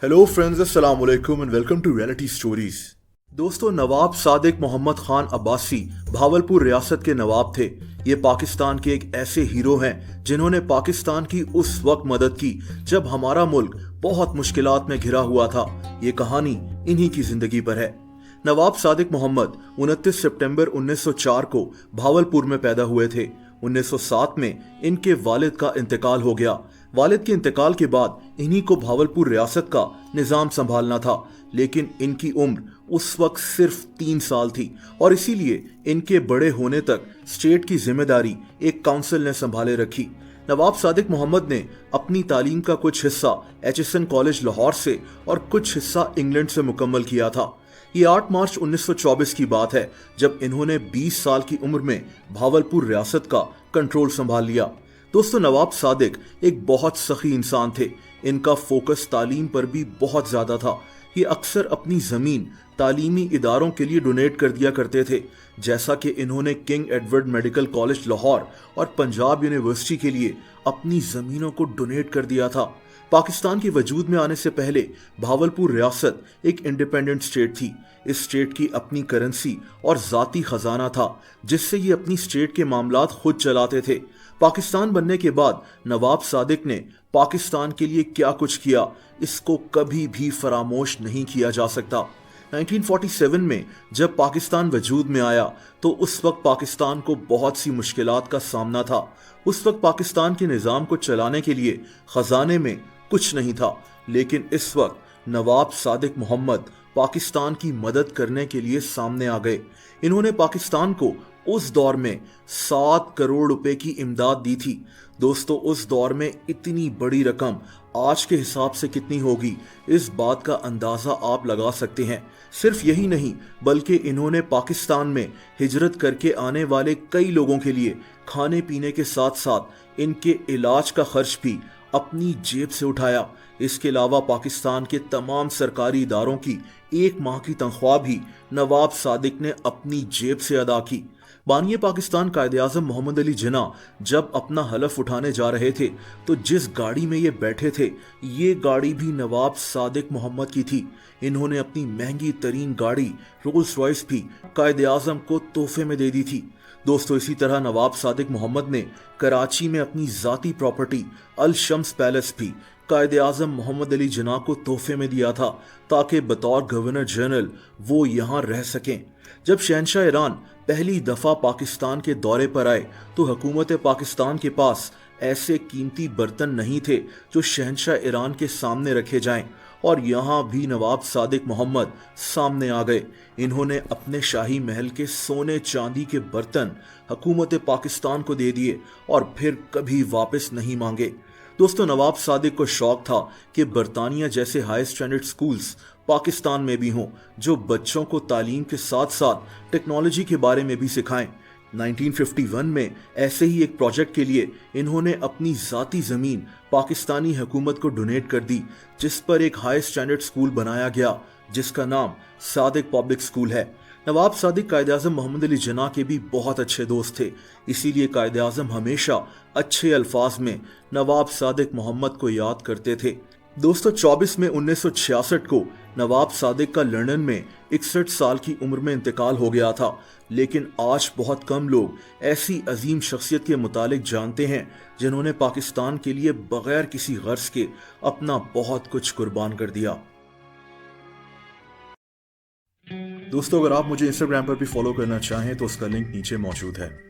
Hello friends, अस्सलाम वालेकुम and welcome to reality stories. दोस्तों, नवाब सादिक मोहम्मद खान अब्बासी भावलपुर रियासत के नवाब थे। ये पाकिस्तान के एक ऐसे हीरो हैं जिन्होंने पाकिस्तान की उस वक्त मदद की जब हमारा मुल्क बहुत मुश्किलात में घिरा हुआ था। ये कहानी इन्हीं की जिंदगी पर है। नवाब सादिक मोहम्मद 29 सितंबर 1904 को भावलपुर में पैदा हुए थे। 1907 में इनके वालिद का इंतकाल हो गया। वालिद के इंतकाल के बाद इन्हीं को भावलपुर रियासत का निजाम संभालना था, लेकिन इनकी उम्र उस वक्त सिर्फ 3 साल थी और इसीलिए इनके बड़े होने तक स्टेट की जिम्मेदारी एक काउंसिल ने संभाले रखी। नवाब सादिक मोहम्मद ने अपनी तालीम का कुछ हिस्सा HSN कॉलेज लाहौर से और कुछ हिस्सा इंग्लैंड से मुकम्मल किया था। ये 8 मार्च 1924 की बात है जब इन्होंने 20 साल की उम्र में भावलपुर रियासत का कंट्रोल संभाल लिया। दोस्तों, नवाब सादिक एक बहुत सखी इंसान थे। इनका फोकस तालीम पर भी बहुत ज्यादा था। ये अक्सर अपनी जमीन तालीमी इदारों के लिए डोनेट कर दिया करते थे, जैसा कि इन्होंने king Edward medical college Lahore और पंजाब यूनिवर्सिटी के लिए अपनी जमीनों को डोनेट कर दिया था। पाकिस्तान के वजूद में आने से पहले भावलपुर रियासत एक इंडिपेंडेंट स्टेट थी। इस स्टेट की अपनी करेंसी और जाती खजाना था, जिससे ये अपनी स्टेट के मामलात खुद चलाते थे। पाकिस्तान बनने के बाद नवाब सादिक ने पाकिस्तान के लिए क्या कुछ किया, इसको कभी भी फरामोश नहीं किया जा सकता। 1947 में जब पाकिस्तान वजूद में आया तो उस वक्त पाकिस्तान को बहुत सी मुश्किलात का सामना था। उस वक्त पाकिस्तान के निज़ाम को चलाने के लिए खजाने में कुछ नहीं था, लेकिन इस वक्त नवाब सादिक मोहम्मद पाकिस्तान की मदद करने के लिए सामने आ गए। इन्होंने पाकिस्तान को उस दौर में 7 करोड़ रुपए की इमदाद दी थी। दोस्तों, उस दौर में इतनी बड़ी रकम आज के हिसाब से कितनी होगी, इस बात का अंदाजा आप लगा सकते हैं। सिर्फ यही नहीं, बल्कि इन्होंने पाकिस्तान में हिजरत करके आने वाले कई लोगों के लिए खाने पीने के साथ साथ इनके इलाज का खर्च भी अपनी जेब से उठाया। इसके अलावा पाकिस्तान के तमाम सरकारी इदारों की 1 माह की तनख्वाह भी नवाब सादिक ने अपनी जेब से अदा की। बानिए पाकिस्तान कायदे-आज़म मोहम्मद अली जिन्ना जब अपना हलफ उठाने जा रहे थे तो जिस गाड़ी में ये बैठे थे, ये गाड़ी भी नवाब सादिक मोहम्मद की थी। इन्होंने अपनी महंगी तरीन गाड़ी रोल्स रॉयस भी कायदे-आज़म को तोहफे में दे दी थी। दोस्तों, इसी तरह नवाब सादिक मोहम्मद ने कराची में अपनी जाती प्रॉपर्टी अल शम्स पैलेस भी कायदे-आज़म मोहम्मद अली जिन्ना को तोहफे में दिया था, ताकि बतौर गवर्नर जनरल वो यहाँ रह सकें। जब शहंशाह ईरान पहली दफा पाकिस्तान के दौरे पर आए तो हुकूमत पाकिस्तान के पास ऐसे कीमती बर्तन नहीं थे जो शहंशाह ईरान के सामने रखे जाएं, और यहाँ भी नवाब सादिक मोहम्मद सामने आ गए। इन्होंने अपने शाही महल के सोने चांदी के बर्तन हुकूमत पाकिस्तान को दे दिए और फिर कभी वापस नहीं मांगे। दोस्तों, नवाब सादिक को शौक था कि बरतानिया जैसे हाई स्टैंडर्ड स्कूल्स पाकिस्तान में भी हों, जो बच्चों को तालीम के साथ साथ टेक्नोलॉजी के बारे में भी सिखाएं। 1951 में ऐसे ही एक प्रोजेक्ट के लिए इन्होंने अपनी जाती ज़मीन पाकिस्तानी हुकूमत को डोनेट कर दी, जिस पर एक हाई स्टैंडर्ड स्कूल बनाया गया जिसका नाम सादिक पब्लिक स्कूल है। नवाब सादिक कायदे-आज़म मोहम्मद अली जिन्ना के भी बहुत अच्छे दोस्त थे, इसीलिए कायदे-आज़म हमेशा अच्छे अल्फाज में नवाब सादिक मोहम्मद को याद करते थे। दोस्तों, 24 मई 1966 को नवाब सादिक का लंदन में 61 साल की उम्र में इंतकाल हो गया था, लेकिन आज बहुत कम लोग ऐसी अजीम शख्सियत के मुतालिक जानते हैं जिन्होंने पाकिस्तान के लिए बगैर किसी गर्ज के अपना बहुत कुछ कुर्बान कर दिया। दोस्तों, अगर आप मुझे इंस्टाग्राम पर भी फॉलो करना चाहें तो उसका लिंक नीचे मौजूद है।